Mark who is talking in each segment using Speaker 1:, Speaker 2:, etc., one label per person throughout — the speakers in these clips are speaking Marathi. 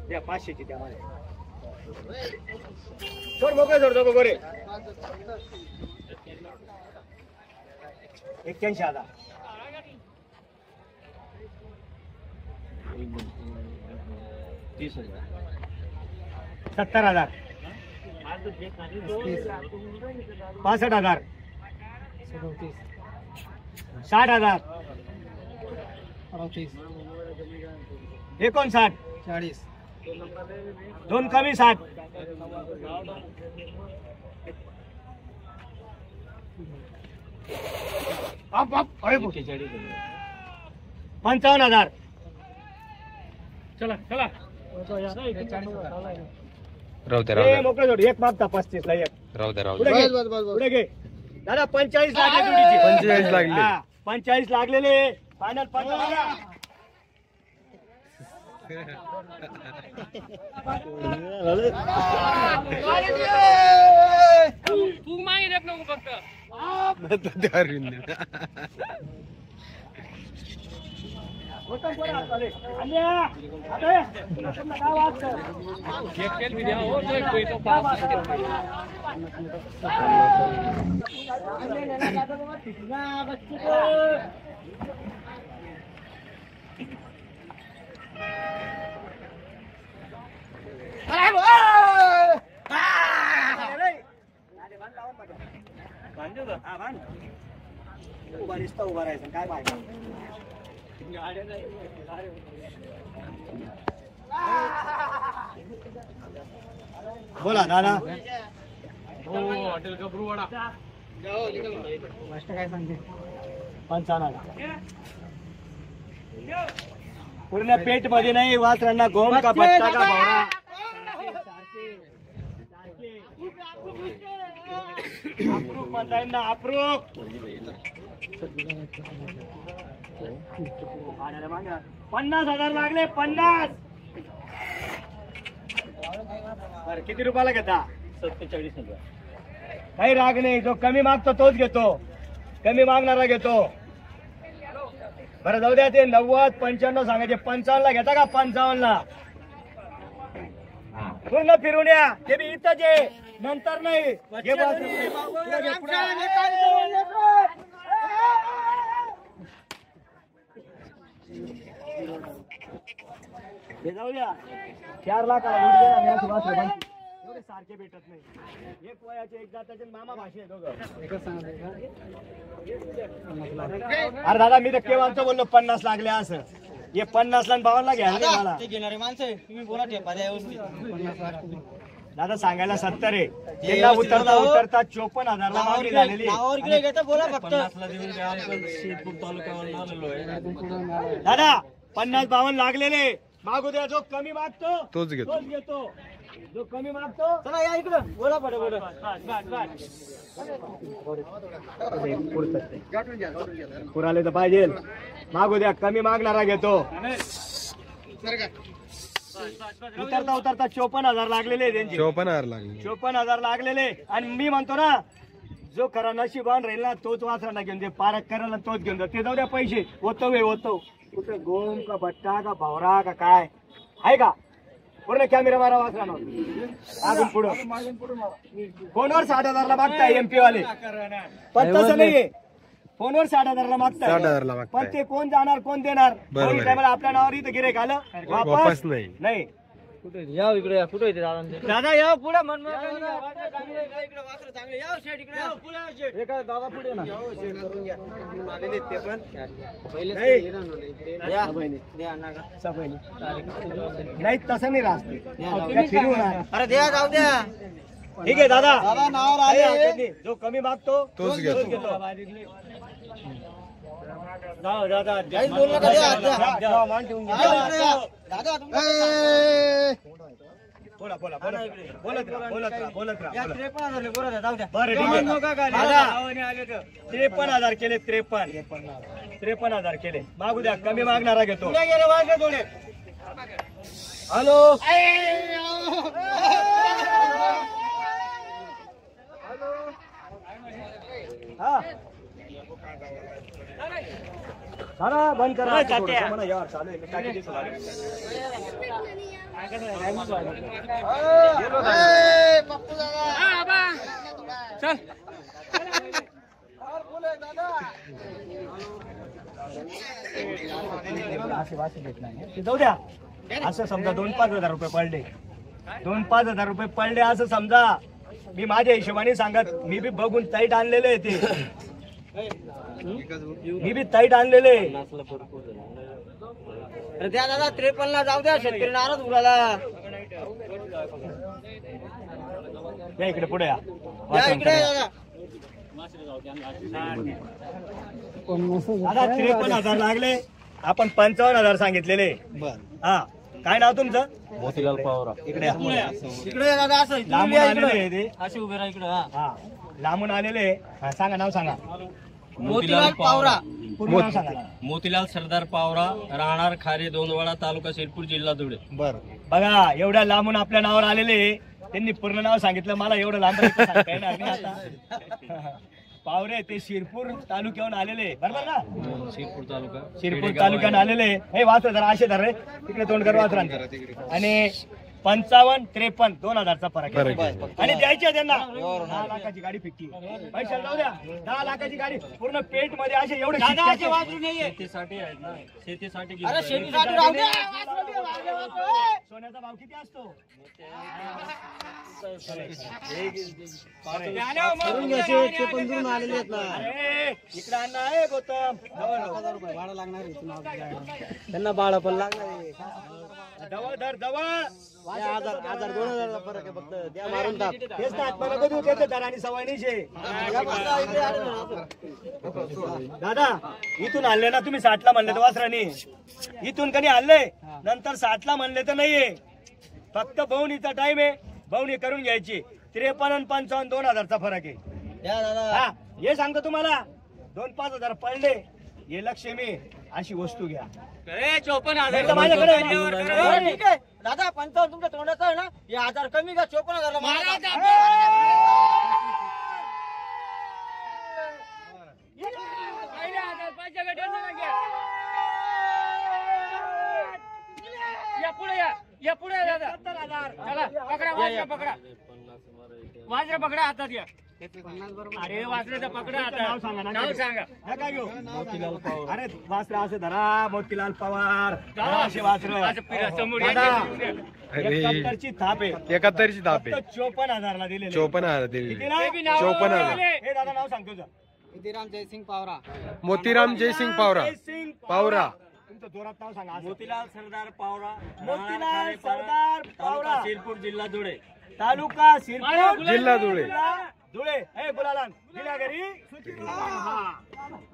Speaker 1: द्या 500ची द्या मला. सोड मोकळे सोड दोघं गोरे. 81,000. 30,000. 70,000. 65,000. 60,000. 59.
Speaker 2: 40.
Speaker 1: दोन कमी 60. 55,000. चला चला
Speaker 3: राहू द्या
Speaker 1: मोकळं जोड. एक मागता 35 ला एक.
Speaker 3: राहू द्या
Speaker 1: पुढे घे दादा. 45 लागले जोडीचे.
Speaker 3: 45 लागले.
Speaker 1: 45 लागलेले. फायनल 55.
Speaker 2: तू मागे देत नको फक्त.
Speaker 1: उभा राहायचं काय बाय. बोला दादा.
Speaker 2: हॉटेल गबरूवाडा
Speaker 1: काय सांगते. 55. पूर्ण पेट मध्ये नाही. वासरांना गोम का बट्टा का भावरा. अप्रूप म्हणता येईल ना. अप्रूप. 50,000 लागले. 50. बरं किती रुपयाला घेता. 47,000. काही राग नाही. जो कमी मागतो तोच घेतो. कमी मागणारा घेतो. बरं जाऊ द्या. ते 90 95 सांगायचे. 55 ला घेता का. 55 ला पूर्ण फिरून या. ते बी इथंच आहे. नंतर नाही. जाऊ द्या. 4 लाखाला एवढे सारखे भेटत नाही. एक वयाचे एक जाताचे मामा भाषे आहे दोघं. अरे दादा मी तर केव्हाचं बोललो 50 लागले असं. हे 50 ला 52 ला घ्यायला मला.
Speaker 2: घेणारे माणसं तुम्ही बोला ठेपा द्या व्यवस्थित.
Speaker 1: दादा सांगायला 70 आहे. त्याला उतरता उतरता 54,000 ला मागणी झालेली.
Speaker 2: बोला फक्त.
Speaker 1: दादा 50 52 लागलेले. मागू द्या. जो कमी मागतो
Speaker 3: तोच घेतो.
Speaker 1: जो कमी मागतो.
Speaker 2: चला या इकडं बोला पडे बोला.
Speaker 1: पुराले तर पाहिजे. मागू द्या. कमी मागणारा घेतो. उतरता उतरता 54,000 लागलेले त्यांचे.
Speaker 3: 54,000 लागले.
Speaker 1: 54,000 लागलेले. आणि मी म्हणतो ना जो खरा नशिबान राहील ना तोच वासरांना घेऊन दे. पारख करायला तोच घेऊन जा. ते जाऊ द्या पैसे. होतो वेळ होतो. कुठे गोम का बट्टा का भावरा का काय आहे का. पूर्ण कॅमेरा मारा वासरांवर. अजून पुढं फोनवर 60,000 ला मागताय एमपी वाले. पण तसं नाहीये. फोनवर 60,000 ला मागताय.
Speaker 3: 60,000 ला मागताय.
Speaker 1: पण ते कोण जाणार कोण देणार. टायमाला आपल्या नावावर इथं गिऱ्हाईक आलं वापस नाही.
Speaker 2: या इकडे कुठे येते दादा या पुढे मन
Speaker 1: दादा पुढे ना. नाही तसं नाही राहते.
Speaker 2: अरे द्या जाऊ द्या.
Speaker 1: ठीक आहे दादा.
Speaker 2: नावावर आले.
Speaker 1: जो कमी मागतो
Speaker 3: तोच घेतो.
Speaker 1: दादा बोला बोला बोला बोलत राहा बोलत राहा बोलत राहा. 53,000 केले. 53,000 केले. मागू द्या. कमी मागणारा घेतो. हॅलो हा सारा बंद करा थोडंसं म्हणा यार चालू आहे मी टाकी देतो
Speaker 2: चल
Speaker 1: ते जाऊ द्या असं समजा 2-5 हजार रुपये पडले 2-5 हजार रुपये पडले असं समजा मी माझ्या हिशोबाने सांगत मी बी बघून टाईट आणलेलं आहे ते मी बी टाईट आणलेले
Speaker 2: द्या दादा 53 ला जाऊ द्या शेतकरी नाराज उडाला
Speaker 1: या इकडे पुढे या
Speaker 2: इकडे दादा
Speaker 1: दादा 53,000 लागले आपण 55,000 सांगितलेले हा काय नाव तुमचं
Speaker 3: मोतीलाल पावरा
Speaker 1: इकडे या.
Speaker 2: इकडे दादा असं
Speaker 1: लांबून आलेले आहे ते
Speaker 2: असे उभे राहा इकडे
Speaker 1: हा लांबून आलेले हा, सांगा नाव सांगा
Speaker 2: मोतीलाल पावरा
Speaker 1: पूर्ण नाव सांगा
Speaker 4: मोतीलाल सरदार पावरा राहणार खारे दोनवाडा तालुका शिरपूर जिल्हा धुळे.
Speaker 1: बघा एवढ्या लांबून आपल्या नावावर आलेले त्यांनी पूर्ण नाव सांगितलं मला एवढं लांब सांगता येणार नाही आता पावरे ते शिरपूर तालुक्याहून आलेले बरोबर ना
Speaker 4: शिरपूर तालुका
Speaker 1: शिरपूर तालुक्यात आलेले हे वाचलं जरा असे धर रे तिकडे तोंड कर वाचरांचं आणि 55-53 2,000चा फरक आहे आणि द्यायचे त्यांना 10 लाखाची गाडी फिक्की पैशाला जाऊ द्या 10 लाखाची गाडी पूर्ण पेट मध्ये असे एवढे शिक्क्याचे
Speaker 2: वाजू नाहीये
Speaker 4: शेतीसाठी आहेत ना शेतीसाठी
Speaker 2: अरे शेतीसाठी राहू द्या
Speaker 1: सोन्याचा भाव किती असतो अरे इकडे अण्णा आहे गौतम
Speaker 2: त्यांना बाळा पण लागणार
Speaker 1: जवळ धर जवळ
Speaker 2: 1,000-2,000 फरक आहे फक्त द्या मारून टाक
Speaker 1: तेच ना आत्मा नको देऊ त्याचं दर आणि सवय नाही शे. दादा इथून आणले ना तुम्ही 60 ला म्हणले तर वासरानी इथून कधी आणले नंतर 60 ला म्हणले तर नाहीये फक्त बहुणीचा टाइम आहे बहुणी करून घ्यायची 53 आणि 55 2,000चा फरक आहे
Speaker 2: द्या दादा
Speaker 1: हा हे सांगतो तुम्हाला 2-5 हजार पडले हे लक्ष्मी अशी वस्तू घ्या
Speaker 2: 54,000
Speaker 1: नाही तर माझ्याकडे
Speaker 2: ठीक आहे दादा 55 तुमच्या तोंडाचं आहे ना हे 1,000 कमी का 54,000
Speaker 5: या पुढे दादा चला पकडा वाजरा पकडा वाजरा पकडा हातात घ्या अरे वाजऱ्याचा पकडा
Speaker 1: नाव सांगा
Speaker 5: हातात
Speaker 1: ना.
Speaker 5: नाव सांगा
Speaker 1: नका घेऊ अरे वासरा असं धरा मोतीलाल पवार असे वासर
Speaker 5: असं फिरा समोर या.
Speaker 1: दादा
Speaker 3: अरे
Speaker 1: 71ची थाप आहे
Speaker 3: 71ची ताप आहे
Speaker 1: फक्त 54,000 ला दिलेले
Speaker 3: 54,000 दिली
Speaker 1: कितीला?
Speaker 5: हे बी नाव
Speaker 3: 54,000.
Speaker 1: हे दादा नाव सांग तुझं
Speaker 2: मोतीराम जयसिंग पावरा
Speaker 3: मोतीराम जयसिंग पावरा
Speaker 1: जयसिंग
Speaker 3: पावरा
Speaker 1: तुमचं जोरात नाव सांगा असं.
Speaker 4: मोतीलाल सरदार पावरा
Speaker 1: मोतीलाल सरदार पावरा
Speaker 4: तालुका शिरपूर जिल्हा धुळे.
Speaker 1: तालुका शिरपूर
Speaker 3: जिल्हा धुळे
Speaker 1: धुळे हे बोलाला दिल्या घरी हा.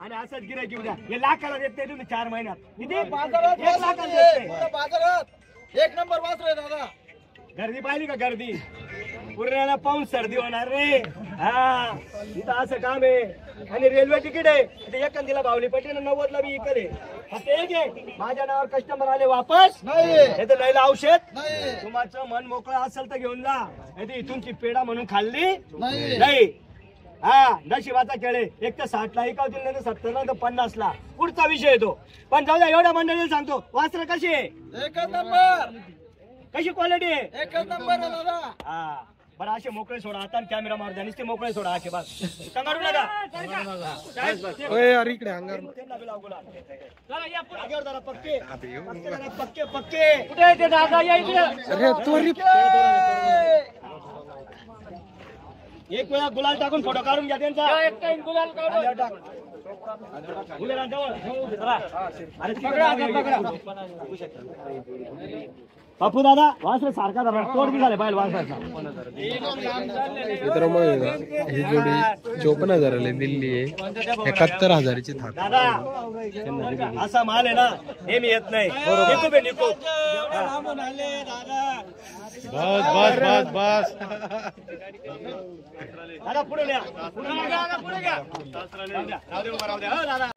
Speaker 1: आणि असंच गिरायक घेऊ द्या हे लाखाला देत नाही तुम्ही 4 महिन्यात किती 1 लाखाला देत नाही.
Speaker 2: बाजारात 1 नंबर वासर आहे दादा
Speaker 1: गर्दी पाहिली का गर्दी पुण्याला पाहून सर्दी होणार रे हा इथं असं काम आहे आणि रेल्वे तिकीट आहे ते एखादीला भावली पटेल 90 ला बी इकडे फक्त एक आहे माझ्या नावावर कस्टमर आले वापस हे तर नाही औषध तुमचं मन मोकळं असेल तर घेऊन जा नाही तर इथूनची पेढा म्हणून खाल्ली नाही हा नशिबाचा खेळ आहे एक तर 60 ला ऐकावतील नाही तर 70 ला तर 50 ला पुढचा विषय येतो पण जाऊ द्या एवढ्या मंडळीला सांगतो वास्त्र कशी आहे
Speaker 2: 1 नंबर
Speaker 1: कशी क्वालिटी आहे
Speaker 2: 1 नंबर आहे दादा
Speaker 1: हा बरं असे मोकळे सोडा आता कॅमेरा मारू द्या नुसते मोकळे सोडा असे बस सांगारू नका
Speaker 3: ओय अरे इकडे अंगार
Speaker 1: जागेवर जरा पक्के जरा पक्के पक्के
Speaker 5: कुठे आहे ते दादा या इकडे
Speaker 3: अरे तोरी
Speaker 1: एक वेळा गुलाल टाकून फोटो काढून घ्या त्यांचा
Speaker 5: एक टाइम गुलाल काढू
Speaker 1: आल्यावर टाक. गुलाला जवळ. अरे
Speaker 5: पकडा आता, पकडा.
Speaker 1: बापू दादा वासर सारखा धरा तोड बी झाले पाहिजे वासराचा
Speaker 3: मित्र मग ही जोडी 54,000 दिल्ली आहे 71,000ची थाप
Speaker 1: दादा असा माल आहे ना नेहमी येत नाही निको बे निको
Speaker 3: बस बस बस
Speaker 1: दादा पुढे न्या पुढे घ्या राहू दे उभा राहू दे हो दादा